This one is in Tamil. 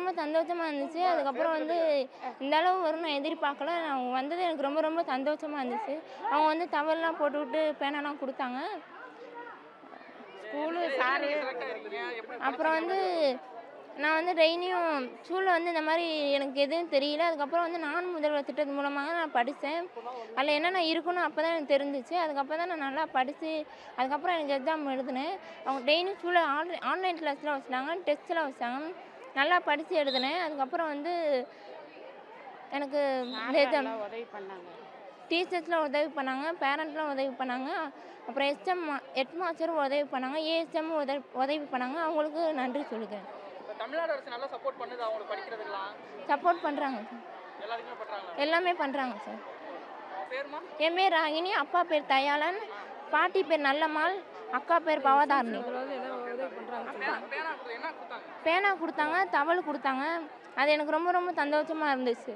ரொம்ப சந்தோஷமா இருந்துச்சு. அதுக்கப்புறம் வந்து இந்த அளவு வரும்னு நான் எதிர்பார்க்கல. அவங்க வந்தது எனக்கு ரொம்ப ரொம்ப சந்தோஷமா இருந்துச்சு. அவங்க வந்து டவல்லாம் போட்டுவிட்டு பேனாலாம் குடுத்தாங்க. ஸ்கூலு சாரு அப்புறம் வந்து நான் வந்து டெய்லியும் ஸ்கூலில் வந்து இந்த மாதிரி எனக்கு எதுவும் தெரியல. அதுக்கப்புறம் வந்து நான் முதல்வர் திட்டத்து மூலமாக நான் படித்தேன். அதில் என்னென்ன இருக்குன்னு அப்போ தான் எனக்கு தெரிஞ்சிச்சு. அதுக்கப்புறம் தான் நான் நல்லா படித்து அதுக்கப்புறம் எனக்கு எக்ஸாம் எழுதினேன். அவங்க டெய்லியும் ஸ்கூலில் ஆன்லைன் கிளாஸ்லாம் வச்சுட்டாங்க, டெஸ்ட்லாம் வச்சாங்க. நல்லா படித்து எழுதினேன். அதுக்கப்புறம் வந்து எனக்கு இந்த எக்ஸாம் டீச்சர்ஸ்லாம் உதவி பண்ணாங்க, பேரண்ட்லாம் உதவி பண்ணாங்க. அப்புறம் ஹெட் மாஸ்டரும் உதவி பண்ணாங்க, ஏஎஸ்எம்மும் உதவி பண்ணாங்க. அவங்களுக்கு நன்றி சொல்லிக்கிறேன். தமிழ்நாடு அரசு நல்லா சப்போர்ட் பண்ணுது அவங்களுக்கு படிக்கிறதுக்குலாம். சப்போர்ட் பண்ணுறாங்க சார். எல்லாத்துக்குமே பண்றாங்க. எல்லாமே பண்ணுறாங்க சார். பேருமா? என் பேர் ராகினி, அப்பா பேர் தயாளன், பாட்டி பேர் நல்லம்மாள், அக்கா பேர் பவதாரணி. பேனா கொடுத்தாங்க, தவள் கொடுத்தாங்க. அது எனக்கு ரொம்ப ரொம்ப சந்தோஷமாக இருந்துச்சு.